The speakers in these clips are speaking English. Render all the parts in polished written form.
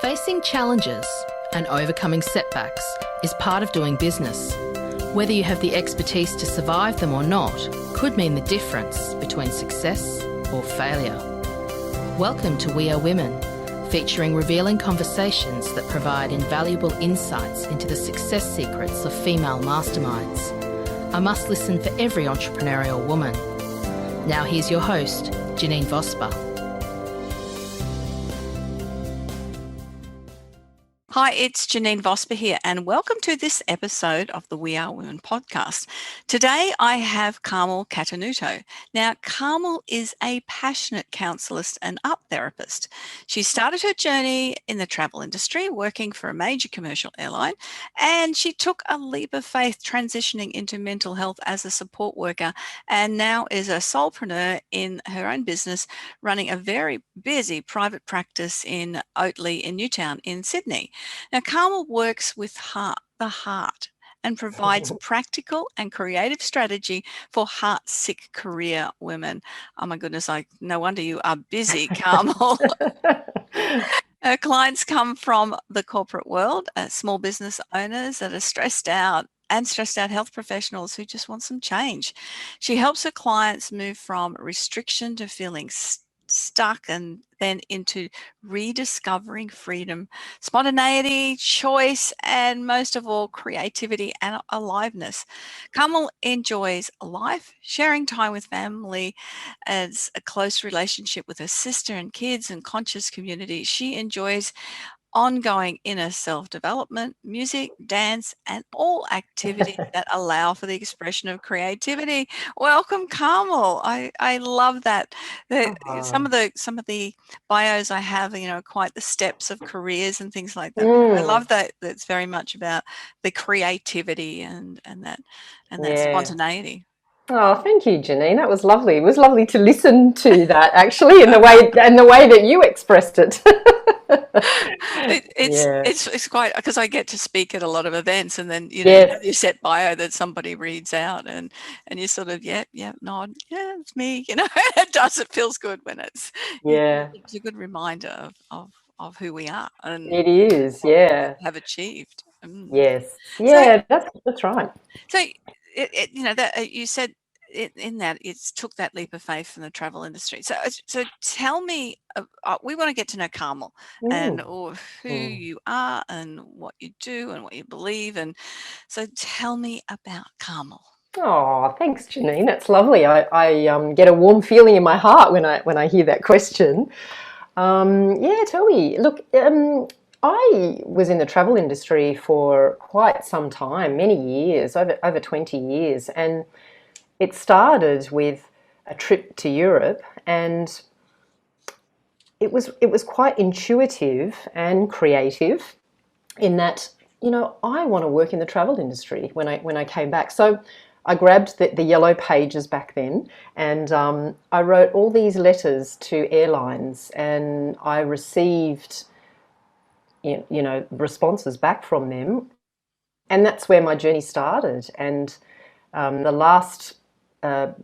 Facing challenges and overcoming setbacks is part of doing business. Whether you have the expertise to survive them or not could mean the difference between success or failure. Welcome to We Are Women, featuring revealing conversations that provide invaluable insights into the success secrets of female masterminds. A must listen for every entrepreneurial woman. Now here's your host, Janine Vosper. Hi, it's Janine Vosper here, and welcome to this episode of the We Are Women podcast. Today, I have Carmel Catanuto. Now, Carmel is a passionate counsellorist and art therapist. She started her journey in the travel industry, working for a major commercial airline, and she took a leap of faith transitioning into mental health as a support worker, and now is a solopreneur in her own business, running a very busy private practice in Oatley in Newtown in Sydney. Now, Carmel works with the heart and provides practical and creative strategy for heart-sick career women. Oh my goodness, no wonder you are busy, Carmel. Her clients come from the corporate world, small business owners that are stressed out health professionals who just want some change. She helps her clients move from restriction to feeling stuck and then into rediscovering freedom, spontaneity, choice, and most of all, creativity and aliveness. Carmel enjoys life, sharing time with family, as a close relationship with her sister and kids and conscious community. She enjoys ongoing inner self-development, music, dance, and all activities that allow for the expression of creativity. Welcome, Carmel. I love that. Some of the bios I have, quite the steps of careers and things like that. I love that. That's very much about the creativity and that spontaneity. Oh, thank you, Janine. That was lovely. It was lovely to listen to that, actually, in the way that you expressed it. It's quite, because I get to speak at a lot of events, and then you set bio that somebody reads out, and you sort of nod, it's me. It feels good when it's a good reminder of who we are and it is have achieved. Yes, that's right. So that you said in that it's took that leap of faith from the travel industry. So tell me, we want to get to know Carmel and who you are and what you do and what you believe. And so tell me about Carmel. Oh, thanks, Janine. That's lovely. I get a warm feeling in my heart when I hear that question. Tell me. Look, I was in the travel industry for quite some time, many years, over 20 years, and it started with a trip to Europe, and it was quite intuitive and creative in that, I want to work in the travel industry when I came back. So I grabbed the yellow pages back then, and I wrote all these letters to airlines, and I received responses back from them, and that's where my journey started. And the last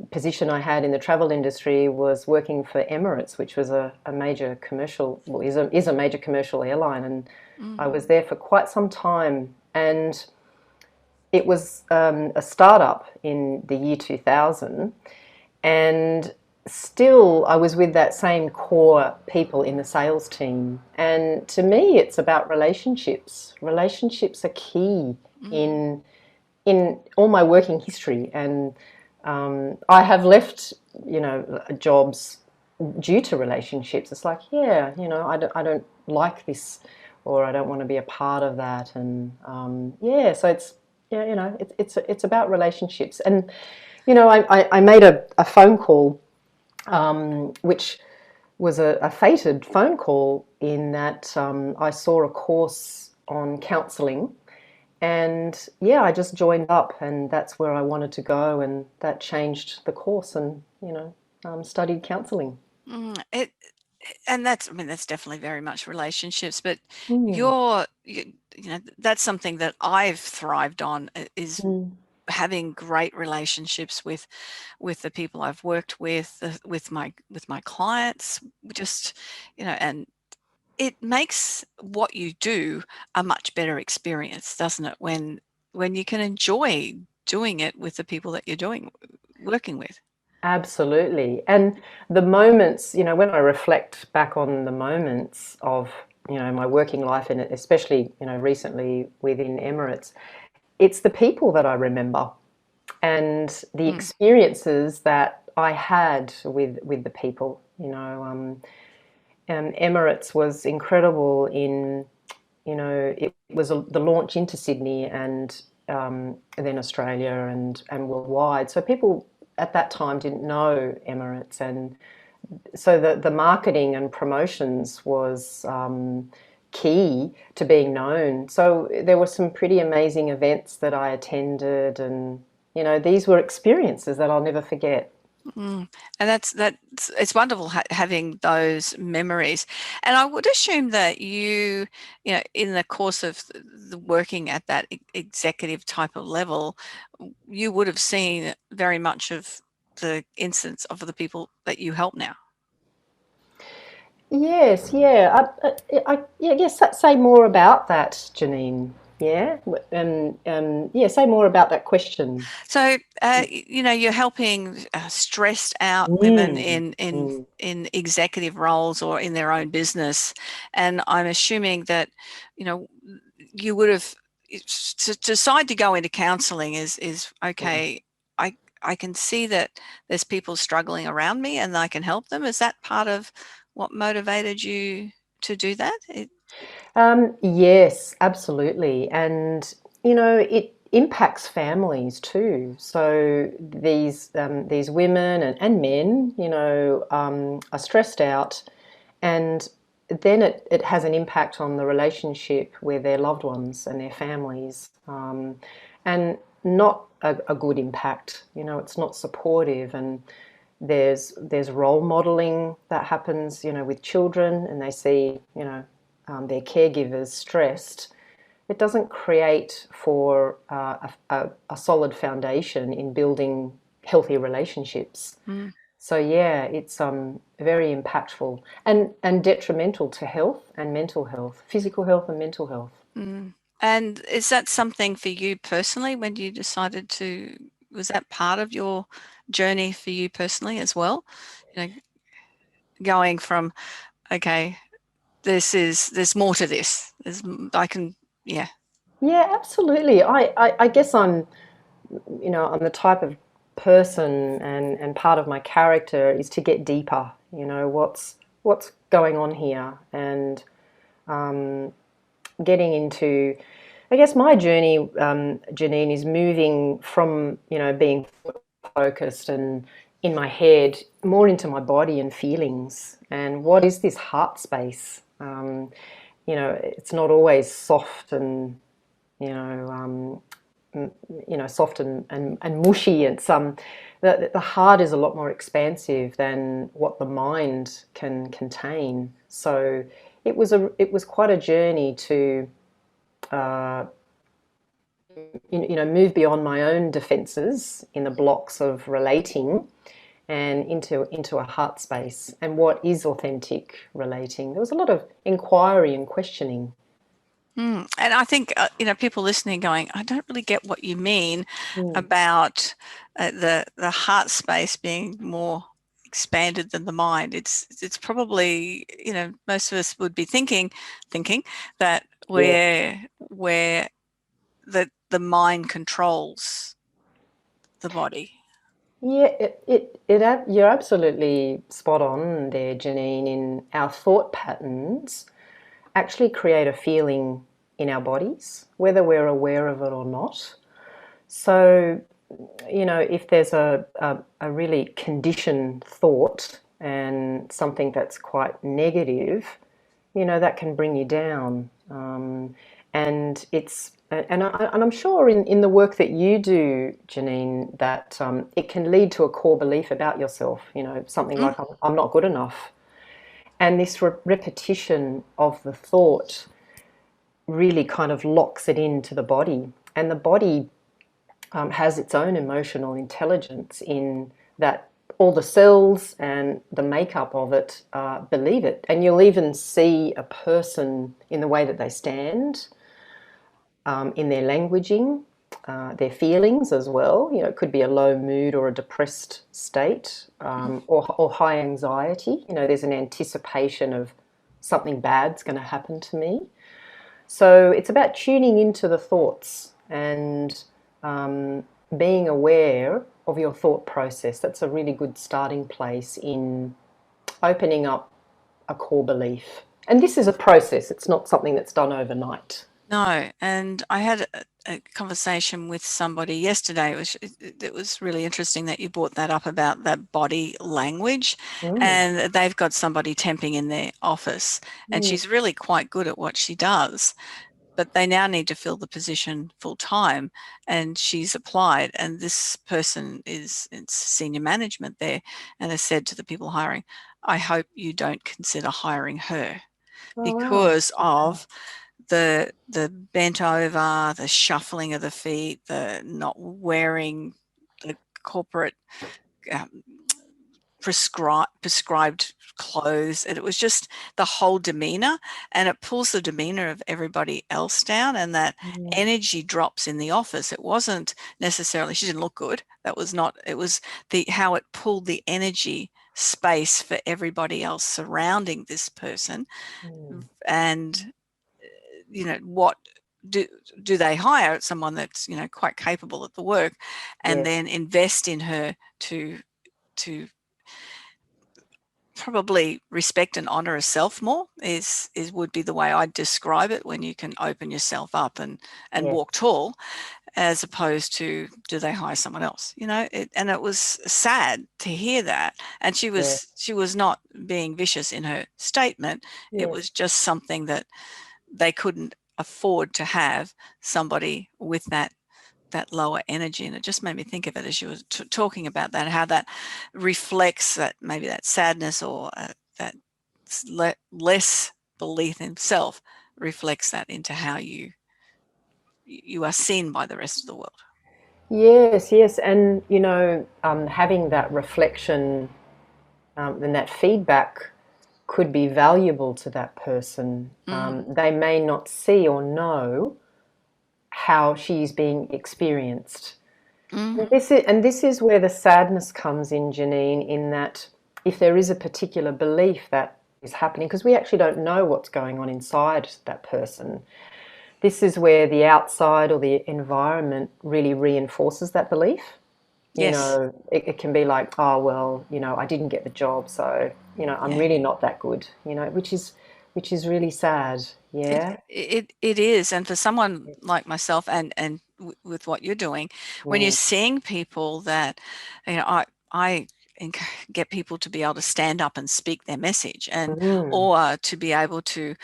position I had in the travel industry was working for Emirates, which was a major commercial, is a major commercial airline, and I was there for quite some time. And it was a startup in the year 2000, and still I was with that same core people in the sales team. And to me, it's about relationships. Relationships are key in all my working history, and I have left, jobs due to relationships. It's like, I don't like this, or I don't want to be a part of that, and so it's about relationships. And I made a phone call, which was a fated phone call, in that I saw a course on counselling. And I just joined up, and that's where I wanted to go, and that changed the course, and studied counselling. And that's definitely very much relationships, but that's something that I've thrived on, is having great relationships with the people I've worked with my clients, just and it makes what you do a much better experience, doesn't it? When you can enjoy doing it with the people that you're working with. Absolutely. And the moments, when I reflect back on the moments of, my working life, and especially, recently within Emirates, it's the people that I remember and the experiences that I had with the people. Emirates was incredible in, it was the launch into Sydney and then Australia and worldwide. So people at that time didn't know Emirates, and so the marketing and promotions was key to being known. So there were some pretty amazing events that I attended, and these were experiences that I'll never forget. And that's it's wonderful having those memories. And I would assume that you know, in the course of the working at that executive type of level, you would have seen very much of the instance of the people that you help now. Yes, yeah. Yeah, yes. Say more about that, Janine. Yeah, yeah. Say more about that question. So, you know, you're helping stressed out women Mm, mm, in executive roles or in their own business, and I'm assuming that, you know, you would have to decide to go into counselling is mm. okay. I can see that there's people struggling around me, and I can help them. Is that part of what motivated you to do that? Yes, absolutely, and it impacts families too. So these women and men, are stressed out, and then it has an impact on the relationship with their loved ones and their families, and not a good impact. It's not supportive, and there's role modeling that happens, with children, and they see, their caregivers stressed. It doesn't create for a solid foundation in building healthy relationships. Mm. So yeah, it's very impactful and detrimental to health and mental health, physical health and mental health. Mm. And is that something for you personally when you decided to, was that part of your journey for you personally as well? You know, going from, okay, there's more to this. I can, yeah. Yeah, absolutely. I guess I'm the type of person, and part of my character is to get deeper. What's going on here, and getting into, I guess my journey, Janine, is moving from being focused and in my head more into my body and feelings, and what is this heart space. It's not always soft and you know soft and mushy. It's the heart is a lot more expansive than what the mind can contain. So it was quite a journey to uh, move beyond my own defenses in the blocks of relating, and into a heart space, and what is authentic relating. There was a lot of inquiry and questioning. Mm. And I think, you know, people listening going, I don't really get what you mean Mm. about the heart space being more expanded than the mind. It's probably, you know, most of us would be thinking that Yeah. where the mind controls the body. Yeah, you're absolutely spot on there, Janine. In our thought patterns actually create a feeling in our bodies, whether we're aware of it or not. So, if there's a really conditioned thought and something that's quite negative, that can bring you down. And it's and I'm sure in the work that you do, Janine, that it can lead to a core belief about yourself. Something Mm. like I'm not good enough, and this repetition of the thought really kind of locks it into the body, and the body has its own emotional intelligence in that all the cells and the makeup of it believe it. And you'll even see a person in the way that they stand, in their languaging, their feelings as well. You know, it could be a low mood or a depressed state, or high anxiety. You know, there's an anticipation of something bad's going to happen to me. So it's about tuning into the thoughts and being aware of your thought process. That's a really good starting place in opening up a core belief. And this is a process. It's not something that's done overnight. No, and I had a conversation with somebody yesterday. It was really interesting that you brought that up about that body language, and they've got somebody temping in their office, and she's really quite good at what she does, but they now need to fill the position full time, and she's applied, and this person is in senior management there, and has said to the people hiring, I hope you don't consider hiring her because of the bent over, the shuffling of the feet, the not wearing the corporate prescribed clothes. And it was just the whole demeanor, and it pulls the demeanor of everybody else down, and that energy drops in the office. It wasn't necessarily she didn't look good. That was not, it was the how it pulled the energy space for everybody else surrounding this person. And you know, what do they hire someone that's, you know, quite capable at the work, and then invest in her to probably respect and honor herself more is would be the way I'd describe it, when you can open yourself up and walk tall, as opposed to do they hire someone else, you know. And it was sad to hear that, and she was not being vicious in her statement. It was just something that they couldn't afford to have somebody with that lower energy. And it just made me think of it as you were talking about that, how that reflects that, maybe that sadness, or that less belief in self reflects that into how you are seen by the rest of the world. Yes, and you know, having that reflection and that feedback could be valuable to that person. They may not see or know how she's being experienced. And this is where the sadness comes in, Janine, in that if there is a particular belief that is happening, because we actually don't know what's going on inside that person, this is where the outside or the environment really reinforces that belief. You know, it can be like, oh, well, you know, I didn't get the job, so, you know, I'm really not that good, you know, which is really sad. It is. And for someone like myself, and with what you're doing, when you're seeing people that, you know, I get people to be able to stand up and speak their message, and or to be able to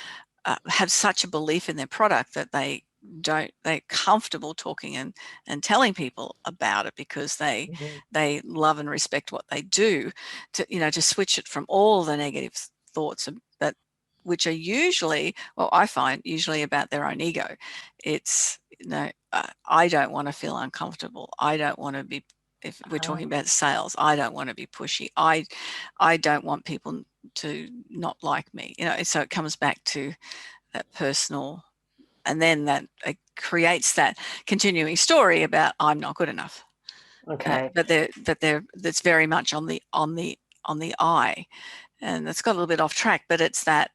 have such a belief in their product that they're comfortable talking and telling people about it, because they love and respect what they do, to, you know, to switch it from all the negative thoughts, but which are usually, well, I find usually about their own ego. It's, you know, I don't want to feel uncomfortable. I don't want to be, if we're talking about sales, I don't want to be pushy. I don't want people to not like me, you know. So it comes back to that personal, and then that creates that continuing story about I'm not good enough. But that's very much on the I, and that's got a little bit off track. But it's that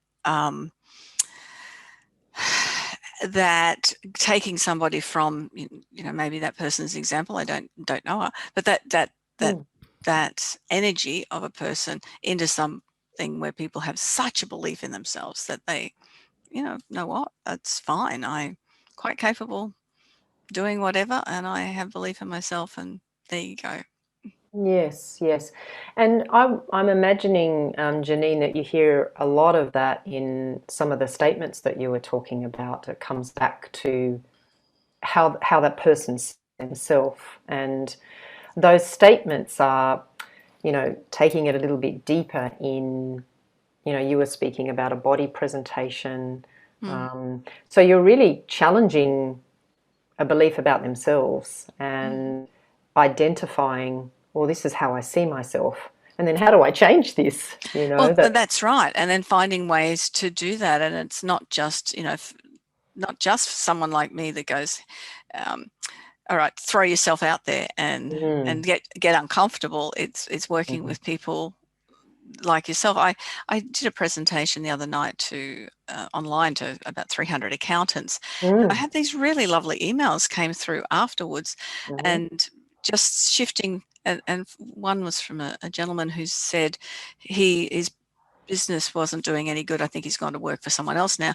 that taking somebody from, you know, maybe that person's example, I don't know her, but that energy of a person into something where people have such a belief in themselves that they, you know what, that's fine. I'm quite capable doing whatever, and I have belief in myself, and there you go. Yes. And I'm imagining, Janine, that you hear a lot of that in some of the statements that you were talking about. It comes back to how that person sees himself. And those statements are, you know, taking it a little bit deeper in, you know, you were speaking about a body presentation. So you're really challenging a belief about themselves and identifying well, this is how I see myself. And then how do I change this? Well, that's right. And then finding ways to do that. And it's not just, not just for someone like me that goes, all right, throw yourself out there and get uncomfortable. It's working with people like yourself. I did a presentation the other night to online to about 300 accountants. I had these really lovely emails came through afterwards, and just shifting. And one was from a gentleman who said his business wasn't doing any good. I think he's gone to work for someone else now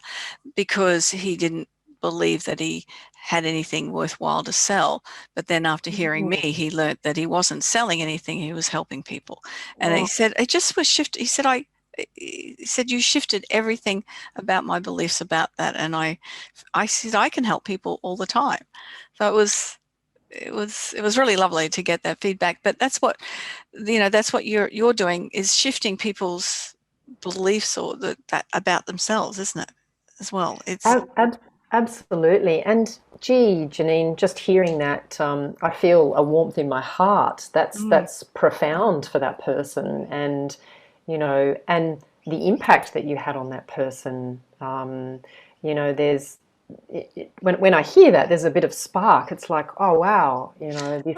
because he didn't believe that he had anything worthwhile to sell. But then after hearing me, he learned that he wasn't selling anything, he was helping people. And he said it just was shifted. He said you shifted everything about my beliefs about that. And I said I can help people all the time. So it was really lovely to get that feedback. But that's what you're doing, is shifting people's beliefs or that about themselves, isn't it, as well? It's Absolutely. And gee, Janine, just hearing that, I feel a warmth in my heart. That's profound for that person, and and the impact that you had on that person. There's when I hear that, there's a bit of spark. It's like, oh wow,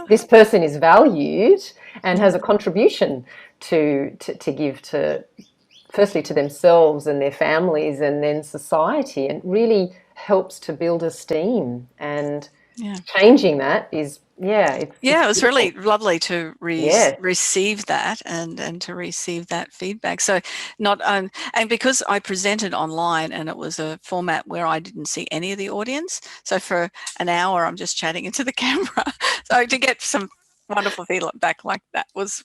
this person is valued and has a contribution to give to, firstly to themselves and their families, and then society, and really helps to build esteem. And changing that is it was really lovely to receive that and to receive that feedback. So not and because I presented online and it was a format where I didn't see any of the audience, so for an hour I'm just chatting into the camera. So to get some wonderful feedback like that was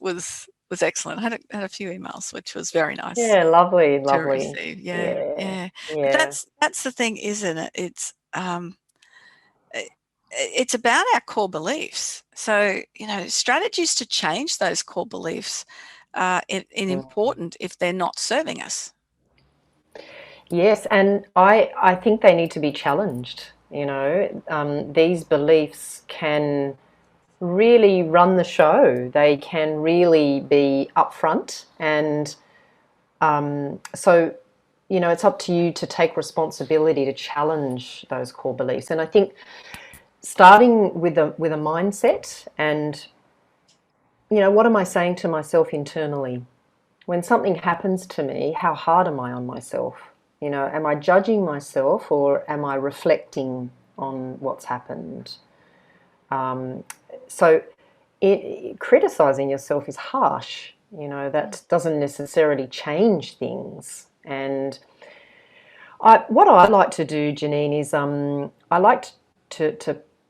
excellent. I had a few emails, which was very nice. Yeah, lovely. To receive. Yeah. But that's the thing, isn't it? It's about our core beliefs. So, strategies to change those core beliefs are important if they're not serving us. Yes, and I think they need to be challenged. These beliefs can really run the show. They can really be upfront, and so it's up to you to take responsibility to challenge those core beliefs. And I think starting with a mindset, and what am I saying to myself internally when something happens to me? How hard am I on myself? Am I judging myself, or am I reflecting on what's happened? So criticizing yourself is harsh. That doesn't necessarily change things. And what I like to do, Janine, is I like to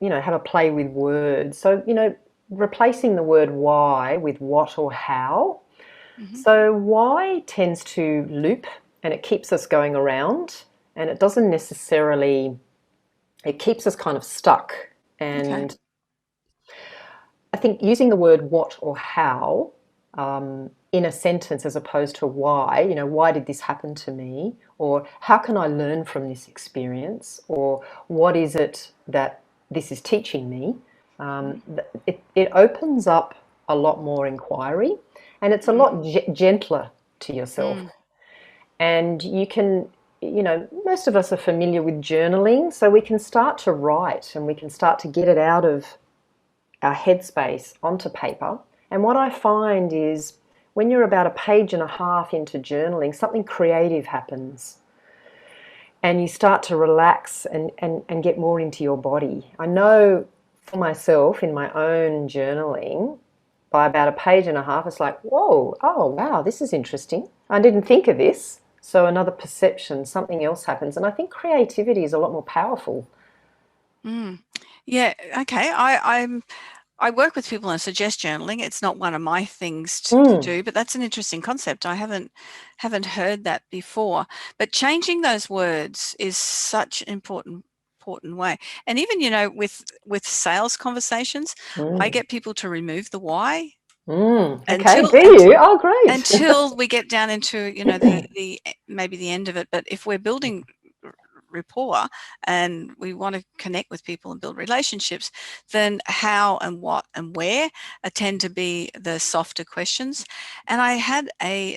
have a play with words. So replacing the word why with what or how. So why tends to loop, and it keeps us going around, and it doesn't necessarily, it keeps us kind of stuck. And I think using the word what or how in a sentence as opposed to why, why did this happen to me? Or how can I learn from this experience? Or what is it that this is teaching me? It opens up a lot more inquiry, and it's a lot gentler to yourself. And you can, most of us are familiar with journaling, so we can start to write, and we can start to get it out of our headspace onto paper. And what I find is when you're about a page and a half into journaling, something creative happens, and you start to relax and get more into your body. I know for myself in my own journaling, by about a page and a half, it's like, whoa, oh wow, this is interesting. I didn't think of this. So another perception, something else happens. And I think creativity is a lot more powerful. Yeah, okay. I work with people and suggest journaling. It's not one of my things to do, but that's an interesting concept. I haven't heard that before. But changing those words is such an important way. And even, with sales conversations, I get people to remove the why. Okay, do you? Oh, great. Until we get down into, the maybe the end of it. But if we're building rapport and we want to connect with people and build relationships, then how and what and where tend to be the softer questions. And I had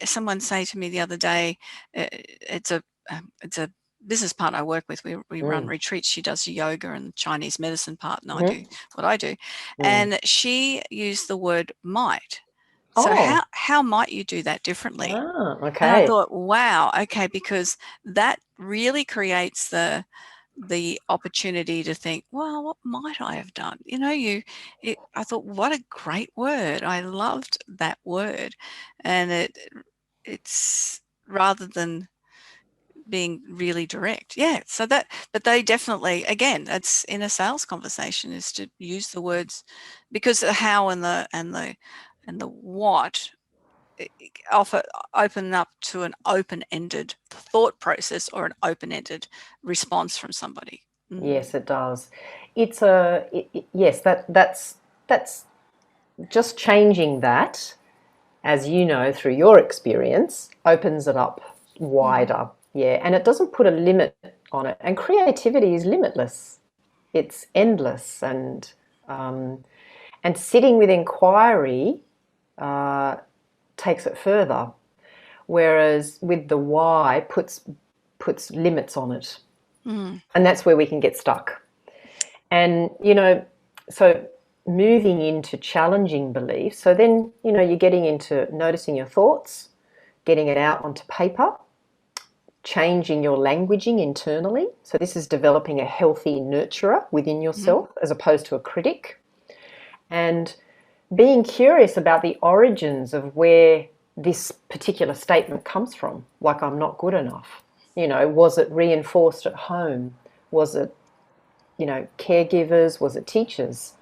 someone say to me the other day, it's a business partner I work with. We run retreats. She does yoga and Chinese medicine part, and I do what I do. And she used the word might. So how might you do that differently? Okay. And I thought, wow, okay, because that really creates the opportunity to think, well, what might I have done? You know, I thought, what a great word. I loved that word. And it's rather than being really direct. Yeah. So but they definitely, again, that's in a sales conversation, is to use the words, because the how and the what offer open up to an open-ended thought process or an open-ended response from somebody. Yes, it does. It's yes, that's just changing that, as you know through your experience, opens it up wider. Yeah, and it doesn't put a limit on it. And creativity is limitless. It's endless, and sitting with inquiry takes it further. Whereas with the why puts limits on it, and that's where we can get stuck. And so moving into challenging beliefs. So then you're getting into noticing your thoughts, getting it out onto paper, changing your languaging internally. So this is developing a healthy nurturer within yourself as opposed to a critic, and being curious about the origins of where this particular statement comes from, like I'm not good enough. Was it reinforced at home? Was it, caregivers? Was it teachers?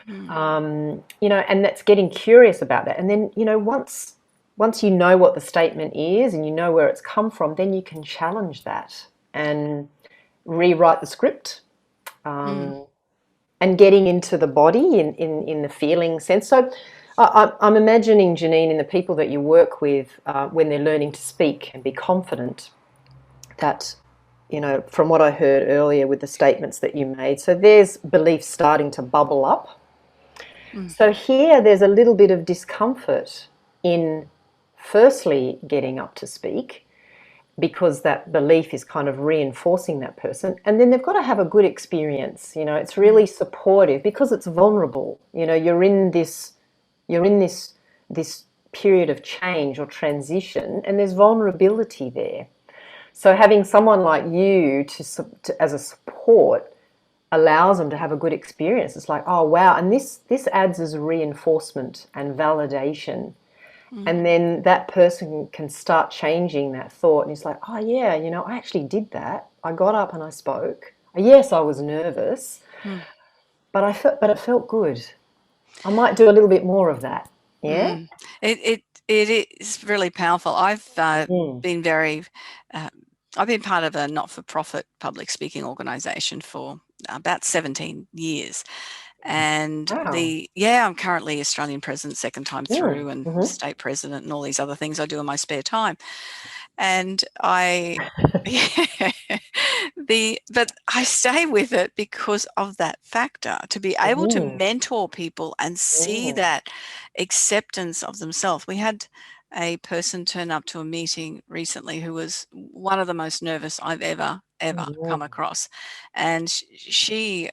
And that's getting curious about that. And then, once you know what the statement is and you know where it's come from, then you can challenge that and rewrite the script. And getting into the body in the feeling sense. So I'm imagining, Janine, in the people that you work with when they're learning to speak and be confident, that, from what I heard earlier with the statements that you made, so there's beliefs starting to bubble up. So here there's a little bit of discomfort in firstly getting up to speak, because that belief is kind of reinforcing that person. And then they've got to have a good experience. It's really supportive because it's vulnerable. You're in this period of change or transition, and there's vulnerability there. So having someone like you to as a support allows them to have a good experience. It's like, oh wow, and this adds as reinforcement and validation. And then that person can start changing that thought, and he's like, oh yeah, I actually did that. I got up and I spoke. Yes, I was nervous, but it felt good. I might do a little bit more of that. Yeah. It is really powerful. I've been I've been part of a not-for-profit public speaking organisation for about 17 years. And Wow. I'm currently Australian president second time through, and state president, and all these other things I do in my spare time. And but I stay with it because of that factor, to be able to mentor people and see that acceptance of themselves. We had a person turn up to a meeting recently who was one of the most nervous I've ever come across, and she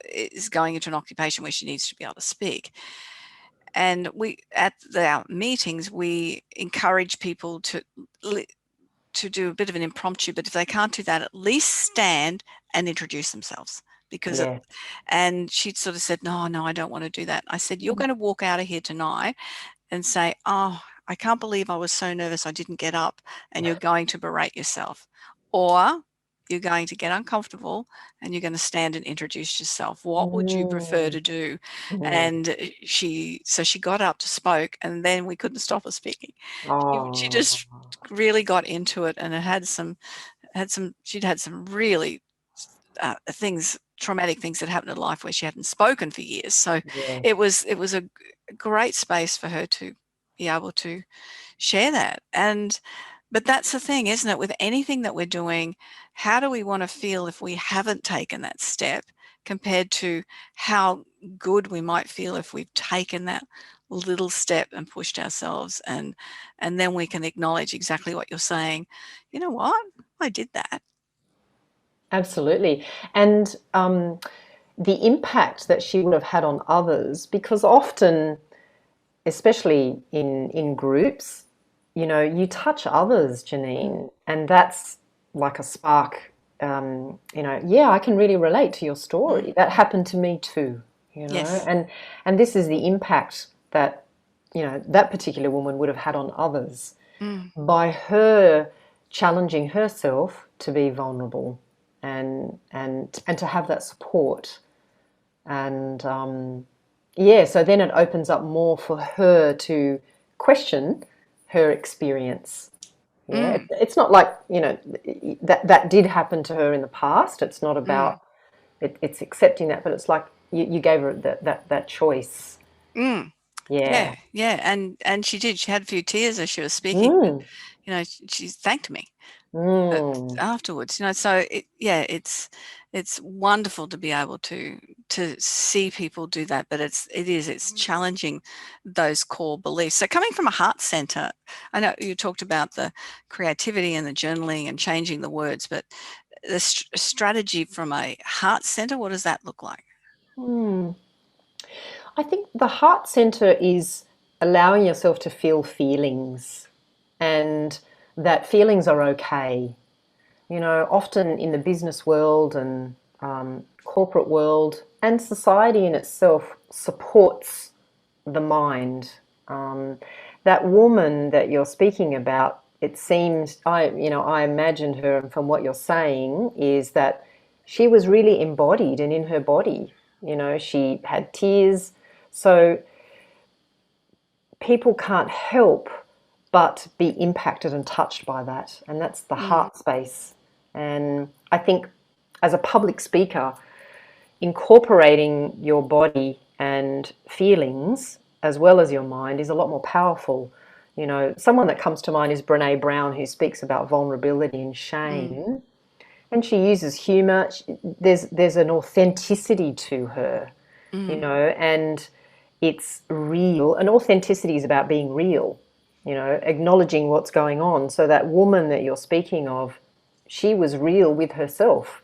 is going into an occupation where she needs to be able to speak. And at our meetings, we encourage people to do a bit of an impromptu, but if they can't do that, at least stand and introduce themselves. And she'd sort of said, no, I don't want to do that. I said, you're going to walk out of here tonight and say, oh, I can't believe I was so nervous I didn't get up, and you're going to berate yourself. Or you're going to get uncomfortable and you're going to stand and introduce yourself. What would you prefer to do? And she got up to spoke, and then we couldn't stop her speaking. She just really got into it, and she'd had some really traumatic things that happened in life where she hadn't spoken for years. So it was a great space for her to be able to share that. And But that's the thing, isn't it? With anything that we're doing, how do we want to feel if we haven't taken that step compared to how good we might feel if we've taken that little step and pushed ourselves, and then we can acknowledge exactly what you're saying. You know what? I did that. Absolutely. And the impact that she would have had on others, because often, especially in groups, you touch others, Janine, and that's like a spark. Yeah, I can really relate to your Mm. story. That happened to me too, Yes. and this is the impact that, that particular woman would have had on others Mm. by her challenging herself to be vulnerable and to have that support. And yeah, so then it opens up more for her to question her experience. Yeah, Mm. it's not like, that did happen to her in the past. It's not Mm. about it's accepting that, but it's like you gave her that choice. Mm. Yeah. Yeah, yeah, and she did. She had a few tears as she was speaking, but Mm. she thanked me Mm. afterwards. So it's wonderful to be able to see people do that, but it's challenging those core beliefs. So coming from a heart center, I know you talked about the creativity and the journaling and changing the words, but the strategy from a heart center, what does that look like? Mm. I think the heart center is allowing yourself to feel feelings and that feelings are okay. Often in the business world and corporate world and society in itself supports the mind. That woman that you're speaking about, it seems, I imagined her, and from what you're saying, is that she was really embodied and in her body. She had tears. So people can't help but be impacted and touched by that. And that's the Mm, heart space. And I think as a public speaker, incorporating your body and feelings as well as your mind is a lot more powerful. Someone that comes to mind is Brene Brown, who speaks about vulnerability and mm, shame. And she uses humor. There's an authenticity to her, mm, and it's real. And authenticity is about being real, acknowledging what's going on. So that woman that you're speaking of, she was real with herself,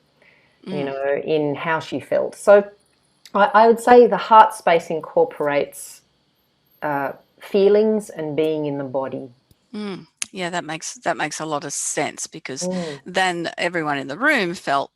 mm. in how she felt. So I would say the heart space incorporates feelings and being in the body. Mm. Yeah, that makes a lot of sense, because Mm. then everyone in the room felt,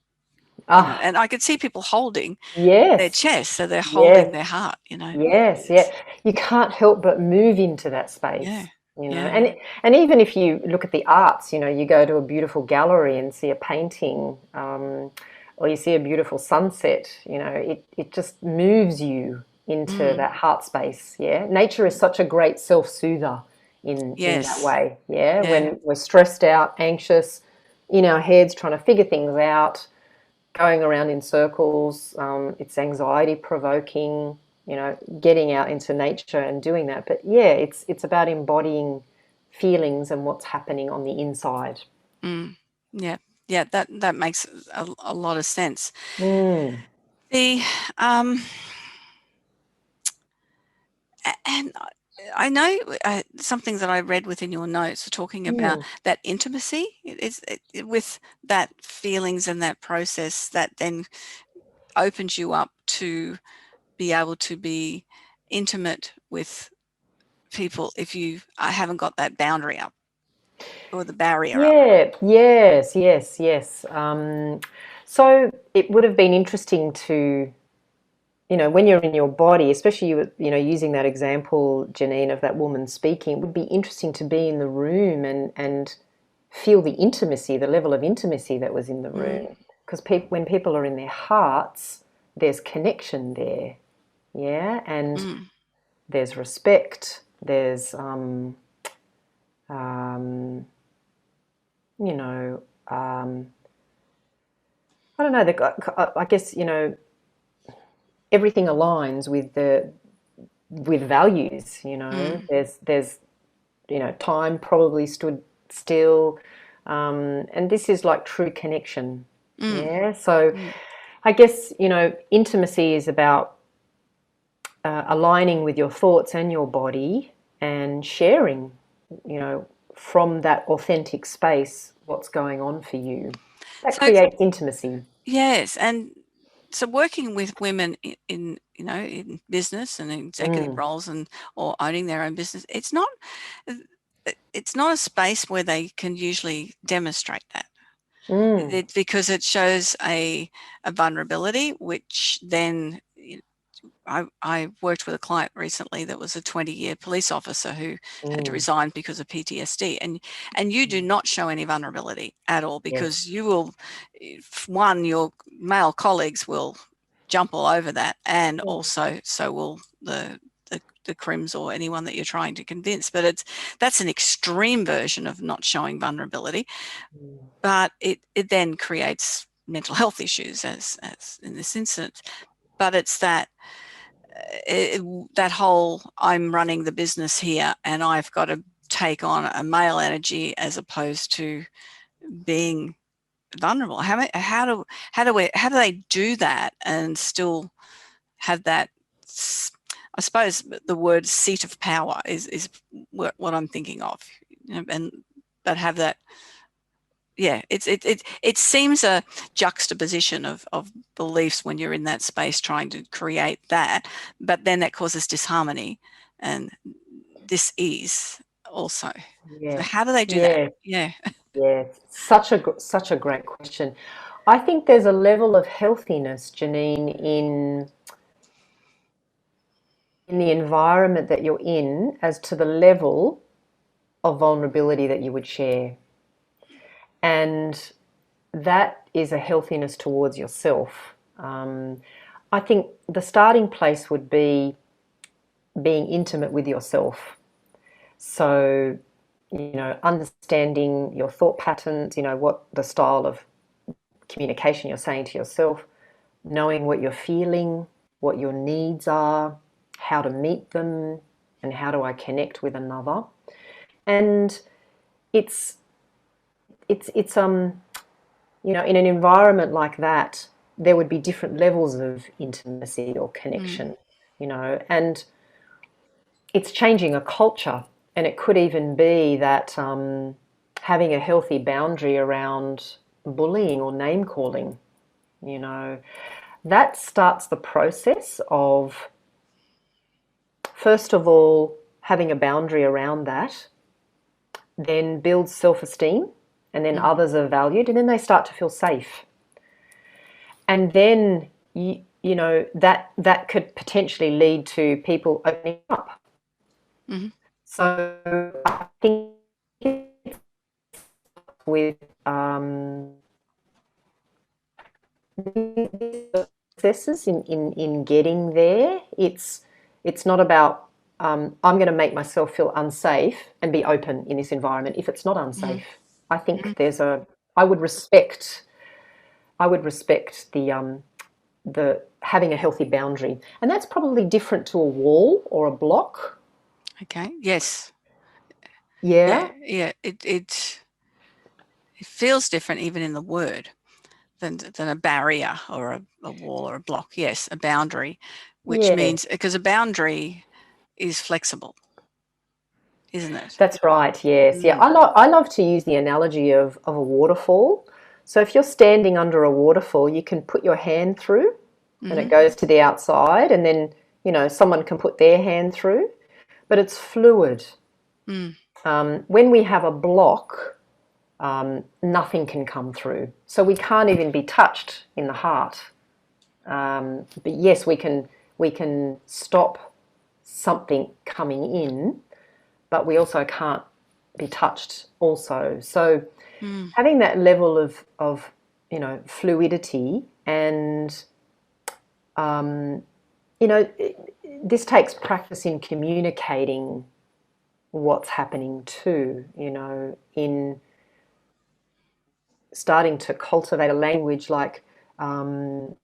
Ah, and I could see people holding their yes, chest, so they're holding yes, their heart. yes, yeah. It's You can't help but move into that yeah, space. yeah, And even if you look at the arts, you go to a beautiful gallery and see a painting, or you see a beautiful sunset, it just moves you into mm, that heart space. Yeah, nature is such a great self-soother in that yes, way. Yeah, yeah, when we're stressed out, anxious, in our heads, trying to figure things out, going around in circles. It's anxiety provoking, getting out into nature and doing that. But yeah, it's about embodying feelings and what's happening on the inside. mm, yeah, yeah. That makes a lot of sense. Mm, The um, and I know something that I read within your notes were talking about mm, that intimacy with that feelings and that process that then opens you up to be able to be intimate with people if you haven't got that boundary up or the barrier up. yeah, yes, yes, yes. So it would have been interesting to, when you're in your body, especially using that example, Janine, of that woman speaking, it would be interesting to be in the room and feel the intimacy, the level of intimacy that was in the Mm, room. Because when people are in their hearts, there's connection there, yeah, and mm, there's respect. There's um, you know, I don't know. I guess everything aligns with values. mm, There's time probably stood still. And this is like true connection. Mm. Yeah. So I guess, intimacy is about aligning with your thoughts and your body and sharing, from that authentic space what's going on for you. That So creates intimacy. yes, and so working with women in business and executive roles or owning their own business, it's not a space where they can usually demonstrate that. Because it shows a vulnerability, which then I worked with a client recently that was a 20-year police officer who had to resign because of PTSD, and you do not show any vulnerability at all, because Yes. you will, one, your male colleagues will jump all over that, and also so will the crims or anyone that you're trying to convince. But that's an extreme version of not showing vulnerability, but it then creates mental health issues as in this instance. But it's that that whole, I'm running the business here and I've got to take on a male energy as opposed to being vulnerable. How do they do that and still have that? I suppose the word seat of power is what I'm thinking of, but have that. Yeah, it seems a juxtaposition of beliefs when you're in that space trying to create that, but then that causes disharmony, and this is also. So Yes. how do they do that? Yeah. Yeah. Yeah. Such a great question. I think there's a level of healthiness, Janine, in the environment that you're in as to the level of vulnerability that you would share. And that is a healthiness towards yourself. I think the starting place would be being intimate with yourself. So, understanding your thought patterns, what the style of communication you're saying to yourself, knowing what you're feeling, what your needs are, how to meet them, and how do I connect with another. And it's in an environment like that, there would be different levels of intimacy or connection, and it's changing a culture. And it could even be that having a healthy boundary around bullying or name calling, that starts the process of, first of all, having a boundary around that, then builds self-esteem, and then others are valued, and then they start to feel safe. And then that could potentially lead to people opening up. So I think with processes in getting there, it's not about I'm going to make myself feel unsafe and be open in this environment if it's not unsafe. I think I would respect the having a healthy boundary, and that's probably different to a wall or a block. Okay. Yes. Yeah. Yeah. It feels different even in the word than a barrier or a wall or a block. Yes, a boundary, which Yeah. means, because a boundary is flexible, isn't it? That's right. Yes. Yeah. I love to use the analogy of a waterfall. So if you're standing under a waterfall, you can put your hand through and it goes to the outside, and then, someone can put their hand through, but it's fluid. When we have a block, nothing can come through. So we can't even be touched in the heart. But yes, we can stop something coming in, but we also can't be touched also. So having that level of fluidity, and this takes practice in communicating what's happening too, in starting to cultivate a language like, I'm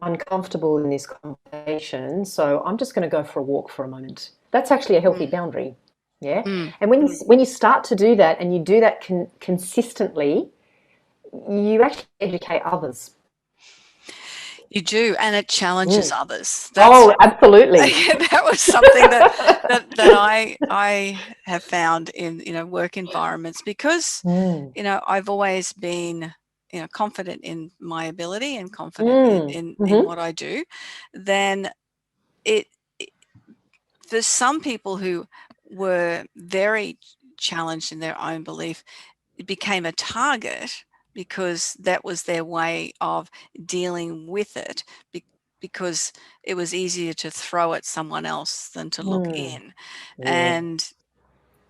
uncomfortable in this conversation, so I'm just going to go for a walk for a moment. That's actually a healthy boundary. Yeah. Mm. And when you start to do that, and you do that consistently, you actually educate others. You do, and it challenges Mm. others. Oh, absolutely. That was something that I have found in, work environments, because Mm. I've always been, confident in my ability and confident Mm. in Mm-hmm. what I do. Then it, for some people who were very challenged in their own belief, it became a target because that was their way of dealing with it, because it was easier to throw at someone else than to look Mm. in. Yeah.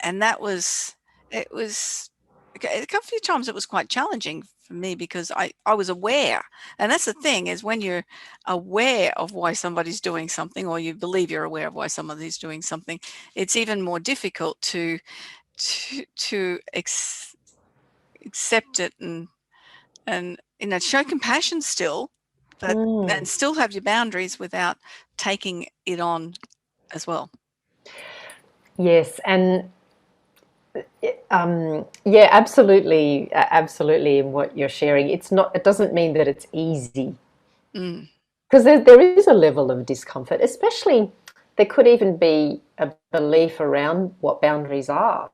And that was, it was a few times it was quite challenging for me, because I was aware. And that's the thing, is when you're aware of why somebody's doing something, or you believe you're aware of why somebody's doing something, it's even more difficult to accept it, and show compassion still, but and Mm. still have your boundaries without taking it on as well. Yes, and yeah, absolutely, absolutely. In what you're sharing, it's not. It doesn't mean that it's easy, Mm, because there is a level of discomfort. Especially, there could even be a belief around what boundaries are.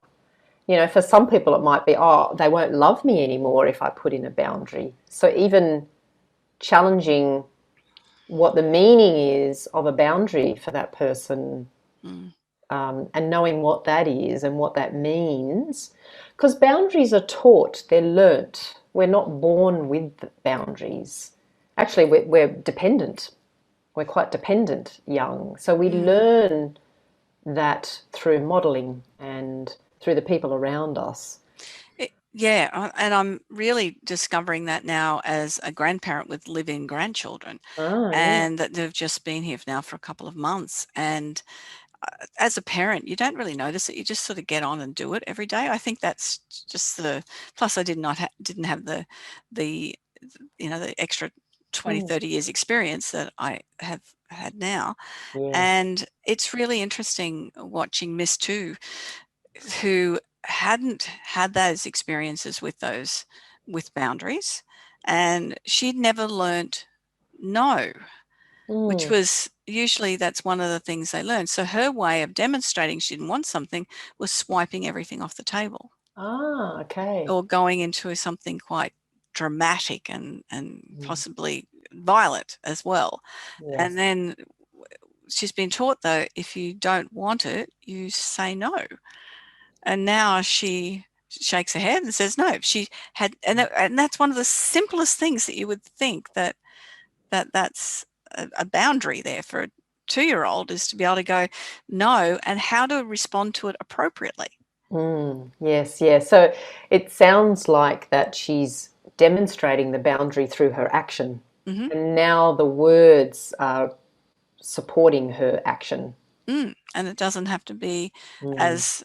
For some people, it might be, oh, they won't love me anymore if I put in a boundary. So even challenging what the meaning is of a boundary for that person, mm, and knowing what that is and what that means. Because boundaries are taught, they're learnt. We're not born with boundaries. Actually, we're dependent. We're quite dependent young. So we mm. learn that through modelling and through the people around us. Yeah, and I'm really discovering that now as a grandparent with live-in grandchildren, Oh, yeah. and that they've just been here now for a couple of months. And as a parent, you don't really notice it. You just sort of get on and do it every day. I think that's just plus I didn't have the the extra 20, Mm, 30 years experience that I have had now. yes. And it's really interesting watching Miss Two, who hadn't had those experiences with boundaries, and she'd never learnt no, which Mm. was usually, that's one of the things they learn. So her way of demonstrating she didn't want something was swiping everything off the table, Ah, okay. or going into something quite dramatic and Mm, possibly violent as well. And yes. then she's been taught, though, if you don't want it, you say no. And now she shakes her head and says no. She had, and that's one of the simplest things that you would think, that's a boundary there for a 2-year-old, is to be able to go no, and how to respond to it appropriately. Yes, yes. So it sounds like that she's demonstrating the boundary through her action. Hmm. And now the words are supporting her action. And it doesn't have to be Mm. as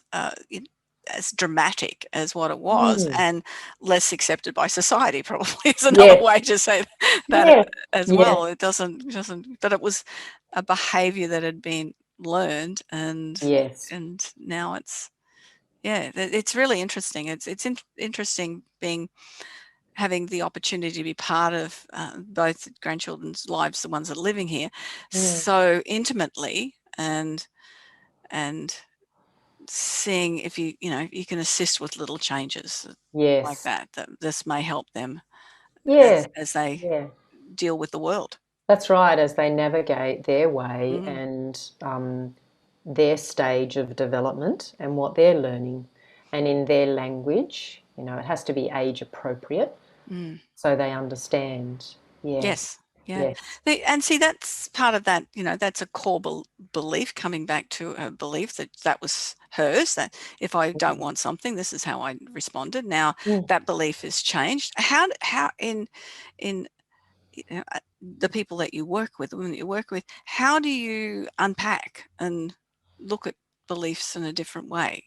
as dramatic as what it was, Mm. and less accepted by society, probably, is another Yes, way to say that yes, as yes, well. It doesn't, but it was a behavior that had been learned, yes. and now it's, yeah, it's really interesting. It's interesting having the opportunity to be part of both grandchildren's lives, the ones that are living here, Mm. so intimately, and seeing if you can assist with little changes like Yes, that this may help them yes, as they yeah. deal with the world. That's right, as they navigate their way Mm, and their stage of development and what they're learning. And in their language, it has to be age appropriate mm. so they understand. Yes, Yes. Yeah. yes. And see, that's part of that, that's a core belief, coming back to a belief that was hers, that if I don't Mm. want something, this is how I responded. Now Mm. that belief has changed. How in the people that you work with, the women that you work with, how do you unpack and look at beliefs in a different way?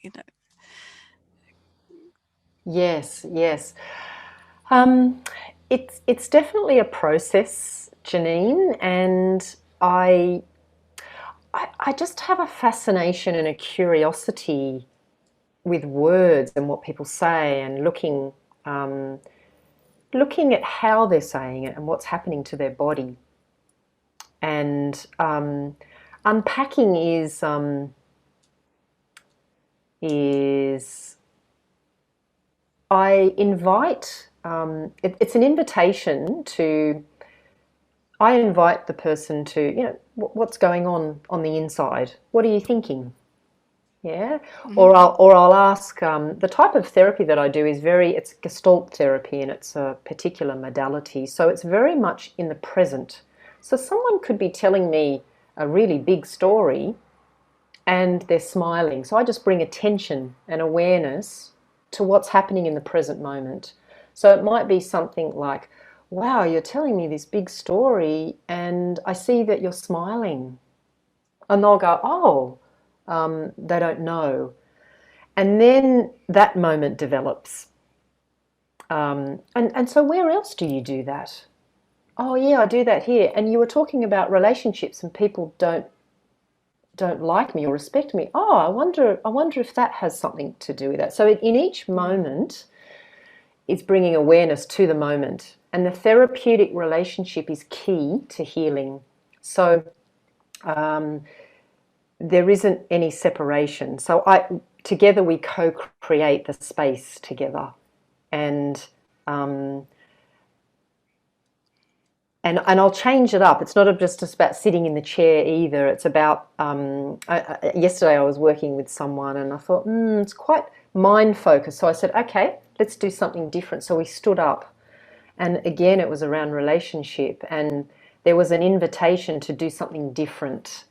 Yes, yes. Um, it's definitely a process, Janine, and I just have a fascination and a curiosity with words and what people say, and looking at how they're saying it and what's happening to their body. And unpacking is I invite, it's an invitation to, I invite the person to, what's going on the inside? What are you thinking? Yeah. Mm-hmm. Or I'll ask, the type of therapy that I do is it's Gestalt therapy, and it's a particular modality. So it's very much in the present. So someone could be telling me a really big story and they're smiling. So I just bring attention and awareness to what's happening in the present moment. So it might be something like, wow, you're telling me this big story and I see that you're smiling. And they'll go, oh, they don't know. And then that moment develops. And so where else do you do that? Oh yeah, I do that here. And you were talking about relationships and people don't like me or respect me. Oh, I wonder if that has something to do with that. So in each moment, it's bringing awareness to the moment. And the therapeutic relationship is key to healing. So there isn't any separation. So together we co-create the space together. And I'll change it up. It's not just about sitting in the chair either. It's about, yesterday I was working with someone and I thought, it's quite mind focused. So I said, okay, let's do something different. So we stood up, and again, it was around relationship, and there was an invitation to do something different.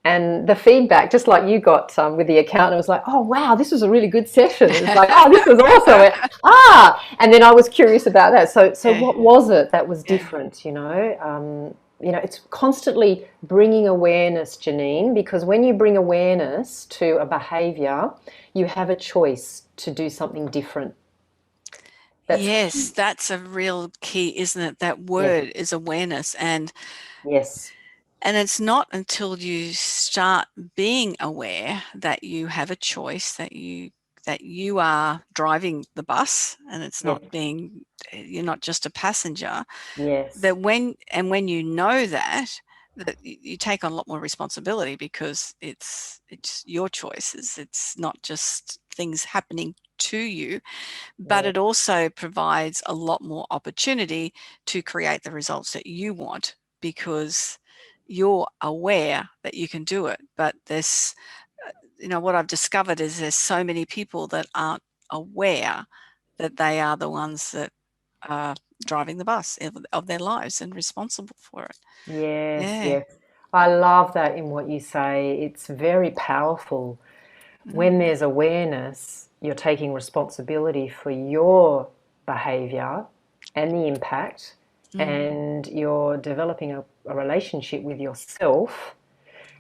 And the feedback, just like you got with the accountant, it was like, oh, wow, this was a really good session. It was like, oh, this was awesome. And then I was curious about that. So what was it that was different, it's constantly bringing awareness, Janine, because when you bring awareness to a behaviour, you have a choice to do something different. Yes, that's a real key, isn't it? That word is awareness. And yes. And it's not until you start being aware that you have a choice, that you are driving the bus, and it's not you're not just a passenger. Yes. That when you know that you take on a lot more responsibility, because it's your choices. It's not just things happening to you, but it also provides a lot more opportunity to create the results that you want, because you're aware that you can do it. But there's, what I've discovered is there's so many people that aren't aware that they are the ones that are driving the bus of their lives and responsible for it. Yes. I love that in what you say. It's very powerful. When there's awareness, you're taking responsibility for your behaviour and the impact, and you're developing a relationship with yourself,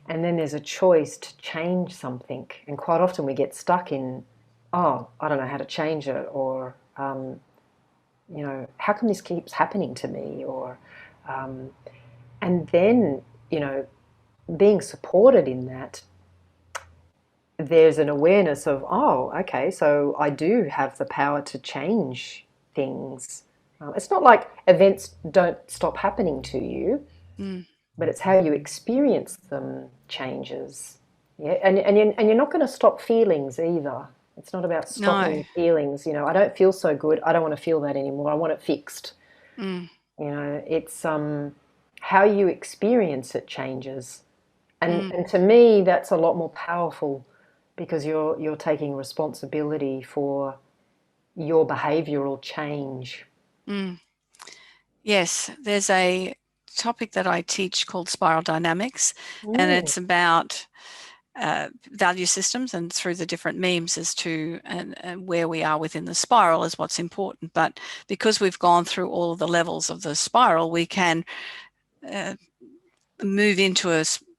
and then there's a choice to change something. And quite often we get stuck in, oh, I don't know how to change it, or how come this keeps happening to me, or and then being supported in that, there's an awareness of, oh, okay, so I do have the power to change things. It's not like events don't stop happening to you, but it's how you experience them changes. Yeah, and you're not going to stop feelings either. It's not about stopping feelings. I don't feel so good. I don't want to feel that anymore. I want it fixed. It's how you experience it changes. And to me, that's a lot more powerful, because you're taking responsibility for your behavioural change. Yes, there's a topic that I teach called spiral dynamics, and it's about value systems, and through the different memes as to and where we are within the spiral is what's important. But because we've gone through all of the levels of the spiral, we can move into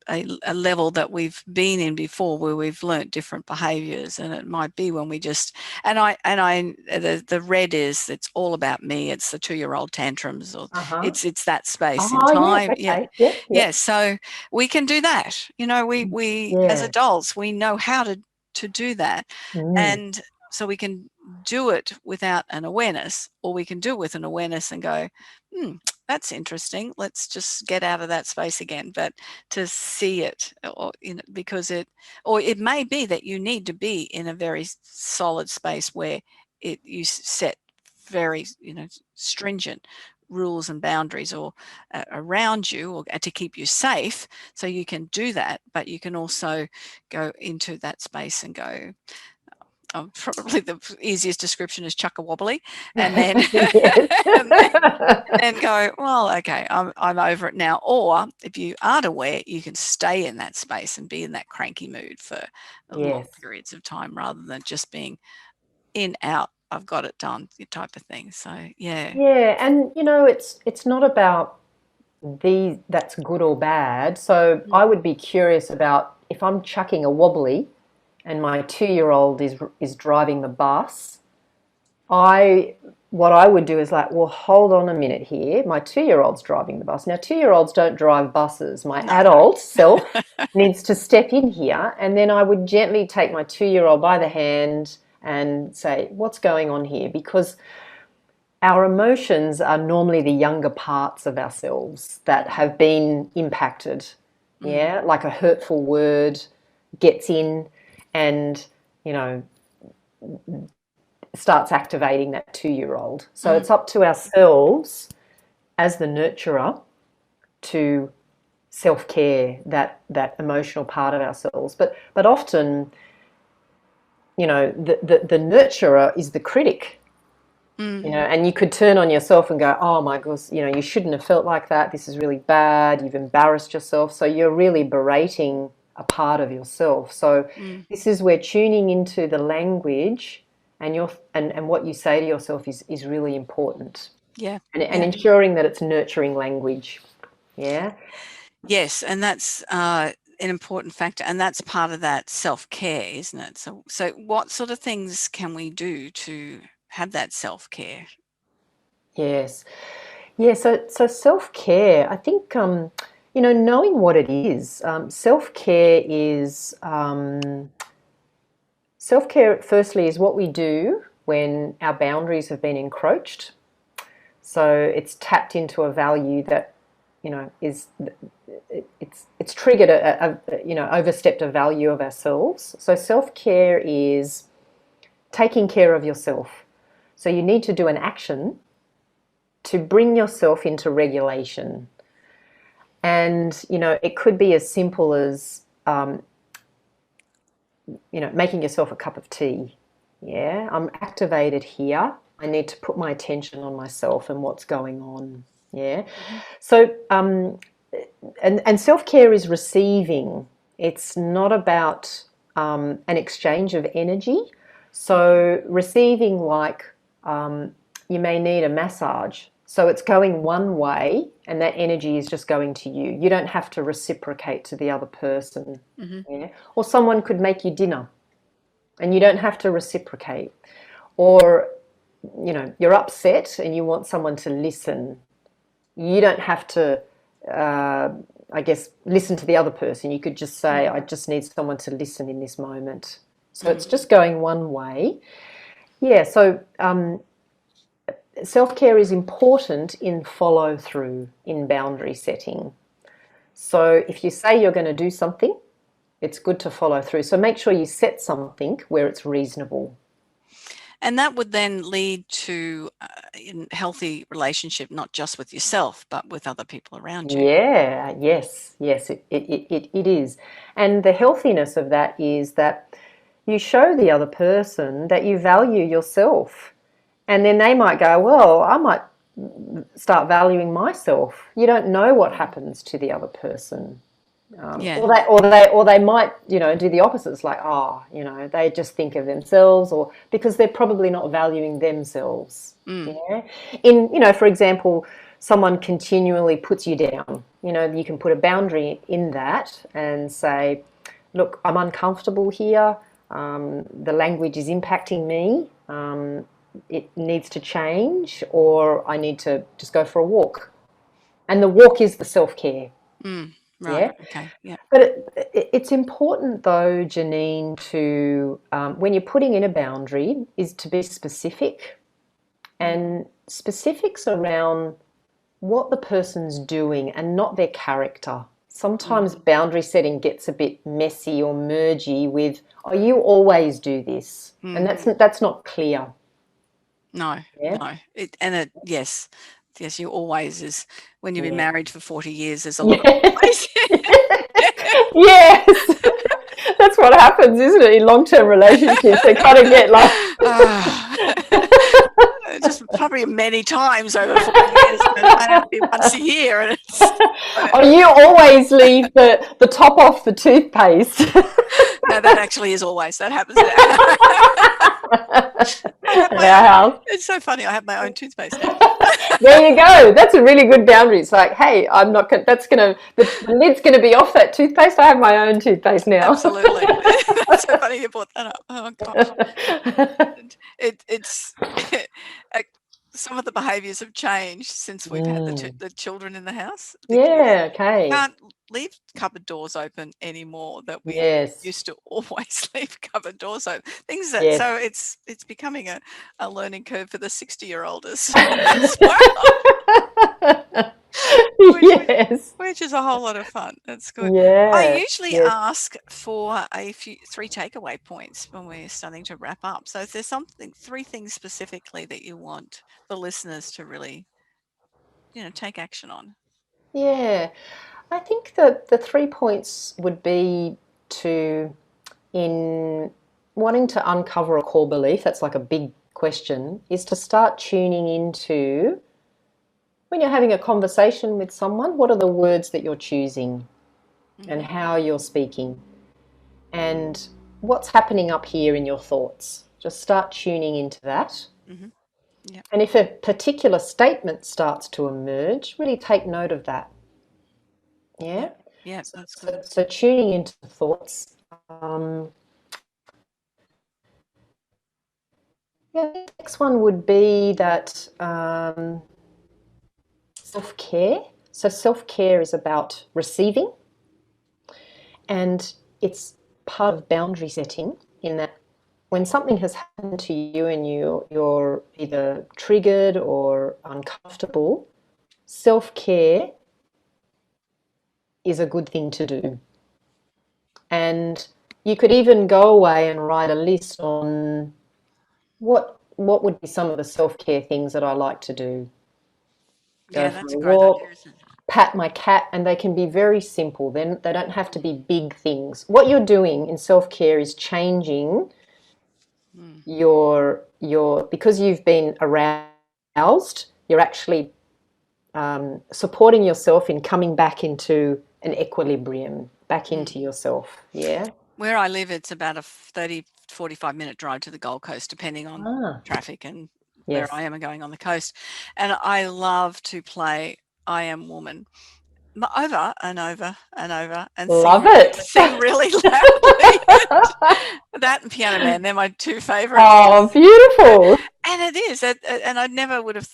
a level that we've been in before, where we've learnt different behaviors. And it might be when we just, the red is, it's all about me. It's the 2-year-old tantrums, or it's that space in time. Yes. So we can do that. We as adults, we know how to to do that. Mm. And so we can do it without an awareness, or we can do it with an awareness and go, that's interesting. Let's just get out of that space again. But to see it, or because it may be that you need to be in a very solid space where you set very stringent rules and boundaries or around you, or to keep you safe, so you can do that. But you can also go into that space and go, probably the easiest description is chuck a wobbly, and then and go, well, okay, I'm over it now. Or if you aren't aware, you can stay in that space and be in that cranky mood for long periods of time, rather than just being in, out, I've got it done type of thing. So and it's not about that's good or bad. So I would be curious about if I'm chucking a wobbly and my 2-year-old is driving the bus. What I would do is like, well, hold on a minute here. My 2-year-old's driving the bus. Now, 2-year-olds don't drive buses. My adult self needs to step in here, and then I would gently take my 2-year-old by the hand and say, what's going on here? Because our emotions are normally the younger parts of ourselves that have been impacted. Yeah, like a hurtful word gets in and, starts activating that 2-year-old. So it's up to ourselves as the nurturer to self-care that emotional part of ourselves. But often, the nurturer is the critic. And you could turn on yourself and go, oh my gosh, you shouldn't have felt like that. This is really bad. You've embarrassed yourself. So you're really berating a part of yourself. So this is where tuning into the language and what you say to yourself is really important. Yeah. And ensuring that it's nurturing language. Yeah. Yes, and that's an important factor, and that's part of that self-care, isn't it? So what sort of things can we do to have that self-care? Yes. Yeah, so self-care, I think, knowing what it is. Self-care, firstly, is what we do when our boundaries have been encroached. So it's tapped into a value that, it's triggered overstepped a value of ourselves. So self-care is taking care of yourself. So you need to do an action to bring yourself into regulation. And, it could be as simple as, making yourself a cup of tea. Yeah, I'm activated here. I need to put my attention on myself and what's going on. Yeah. So, and self-care is receiving. It's not about an exchange of energy. So receiving, like, you may need a massage. So it's going one way and that energy is just going to you. You don't have to reciprocate to the other person. Yeah? Or someone could make you dinner and you don't have to reciprocate. Or, you're upset and you want someone to listen. You don't have to, listen to the other person. You could just say, I just need someone to listen in this moment. So it's just going one way. Yeah, so self-care is important in follow-through, in boundary setting. So if you say you're going to do something, it's good to follow through. So make sure you set something where it's reasonable. And that would then lead to a healthy relationship, not just with yourself, but with other people around you. Yeah, yes, it is. And the healthiness of that is that you show the other person that you value yourself. And then they might go, well, I might start valuing myself. You don't know what happens to the other person. Or they might, do the opposite. It's like, they just think of themselves, or because they're probably not valuing themselves. Yeah. For example, someone continually puts you down. You can put a boundary in that and say, look, I'm uncomfortable here. The language is impacting me. It needs to change, or I need to just go for a walk. And the walk is the self-care. Right. Yeah. Okay. Yeah. But it's important though, Janine, to when you're putting in a boundary, is to be specific, and specifics around what the person's doing and not their character. Sometimes boundary setting gets a bit messy or mergy with, oh, you always do this, and that's not clear. No, Yeah. no. Yes. Yes, you always is when you've been Yeah. married for 40 years, there's a lot of Yeah. always. Yes. That's what happens, isn't it? In long-term relationships, they kind of get like Just probably many times over 40 years. It might have to be once a year. And it's, oh, you always leave the top off the toothpaste. no, that actually is always. That happens. It's so funny. I have my own toothpaste now. There you go. That's a really good boundary. It's like, hey, I'm not going. The lid's gonna be off that toothpaste. I have my own toothpaste now. Absolutely. That's so funny you brought that up. Oh gosh. It's some of the behaviours have changed since we've had the children in the house. Yeah. Okay. We can't leave cupboard doors open anymore that we Yes. used to always leave cupboard doors open. Things that Yes. so it's becoming a learning curve for the 60-year-old as well. Yes. Which is a whole lot of fun. That's good. Yeah. I usually Yes. ask for three takeaway points when we're starting to wrap up. So if there's three things specifically that you want the listeners to really, take action on. Yeah. I think that the 3 points would be in wanting to uncover a core belief, that's like a big question, is to start tuning into when you're having a conversation with someone, what are the words that you're choosing and how you're speaking and what's happening up here in your thoughts. Just start tuning into that. Yeah. And if a particular statement starts to emerge, really take note of that. Yeah? Yeah, that's good. So tuning into the thoughts. The next one would be that self-care. So self-care is about receiving, and it's part of boundary setting in that when something has happened to you and you're either triggered or uncomfortable, self-care is a good thing to do. And you could even go away and write a list on what would be some of the self-care things that I like to do. Go for a walk, pat my cat, and they can be very simple. Then they don't have to be big things. What you're doing in self-care is changing your because you've been aroused, you're actually supporting yourself in coming back into an equilibrium, back into yourself. Yeah. Where I live, it's about a 30, 45-minute drive to the Gold Coast, depending on traffic and where I am going on the coast. And I love to play I Am Woman over and over and over and sing really loudly. That and Piano Man, they're my two favorites. Oh, beautiful. And it is. And I never would have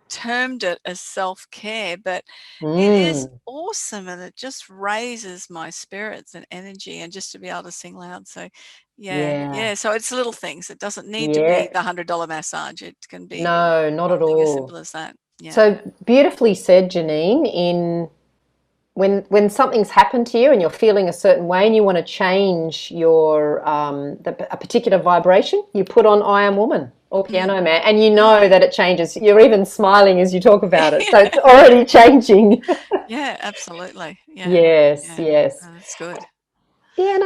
termed it as self-care, but it is awesome, and it just raises my spirits and energy, and just to be able to sing loud. So so it's little things. It doesn't need to be the $100 massage. It can be not at all as simple as that. So beautifully said, Janine. In when something's happened to you and you're feeling a certain way and you want to change your a particular vibration, you put on I Am Woman or Piano Man, and you know that it changes. You're even smiling as you talk about it, so it's already changing. Yeah, absolutely. Yeah. Yes. Oh, that's good. Yeah, and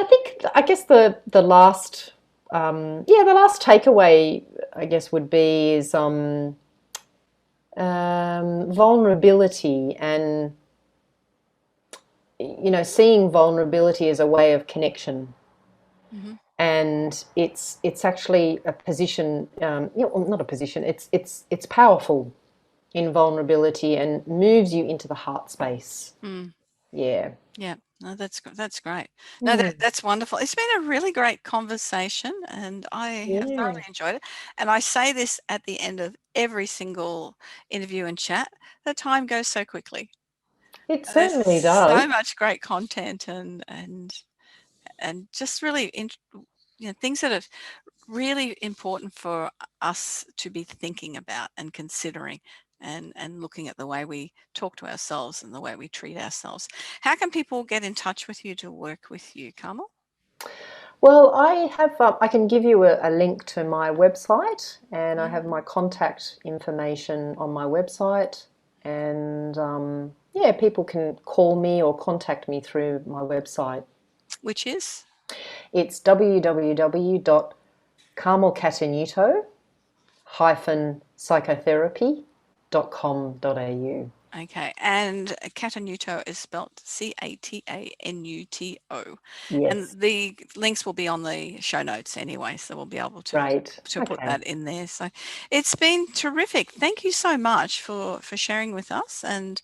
I guess the last the last takeaway I guess would be is vulnerability, and seeing vulnerability as a way of connection. And it's actually a position, not a position. It's powerful in vulnerability and moves you into the heart space. Yeah. Yeah. No, that's great. No, that's wonderful. It's been a really great conversation, and I have thoroughly enjoyed it. And I say this at the end of every single interview and chat: the time goes so quickly. It There's certainly does. so much great content and just really things that are really important for us to be thinking about and considering and looking at the way we talk to ourselves and the way we treat ourselves. How can people get in touch with you to work with you, Carmel? Well, I can give you a link to my website, and I have my contact information on my website. And yeah, people can call me or contact me through my website. Which is? It's www.carmelcatanuto-psychotherapy.com.au. Okay, and Catanuto is spelled Catanuto. And Yes, the links will be on the show notes anyway, so we'll be able to great. put Okay. that in there. So it's been terrific. Thank you so much for sharing with us. And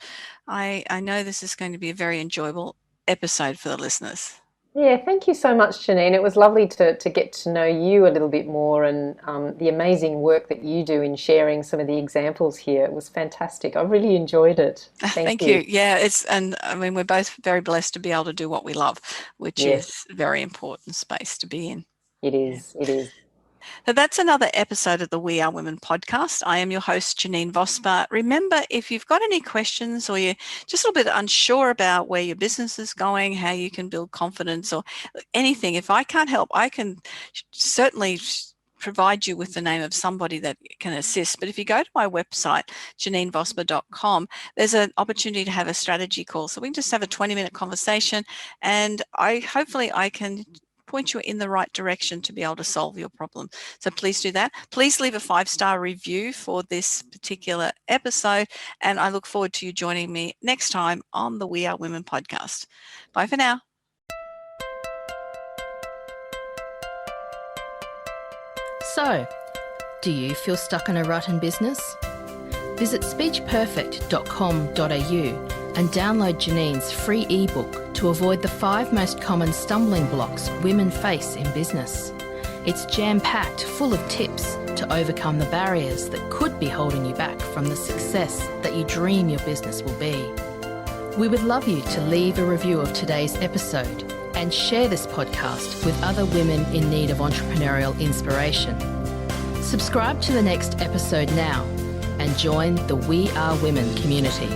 I know this is going to be a very enjoyable episode for the listeners. Yeah, thank you so much, Janine. It was lovely to get to know you a little bit more and the amazing work that you do in sharing some of the examples here. It was fantastic. I really enjoyed it. Thank Thank you. you. Yeah, and I mean, we're both very blessed to be able to do what we love, which Yes, is a very important space to be in. it is. It is. So that's another episode of the We Are Women podcast. I am your host, Janine Vosper. Remember, if you've got any questions or you're just a little bit unsure about where your business is going, how you can build confidence or anything, if I can't help, I can certainly provide you with the name of somebody that can assist. But if you go to my website, janinevosper.com, there's an opportunity to have a strategy call. So we can just have a 20-minute conversation and hopefully I can point you in the right direction to be able to solve your problem. So please do that. Please leave a 5-star review for this particular episode. And I look forward to you joining me next time on the We Are Women podcast. Bye for now. So, do you feel stuck in a rut in business? Visit speechperfect.com.au and download Janine's free ebook to avoid the 5 most common stumbling blocks women face in business. It's jam-packed full of tips to overcome the barriers that could be holding you back from the success that you dream your business will be. We would love you to leave a review of today's episode and share this podcast with other women in need of entrepreneurial inspiration. Subscribe to the next episode now and join the We Are Women community.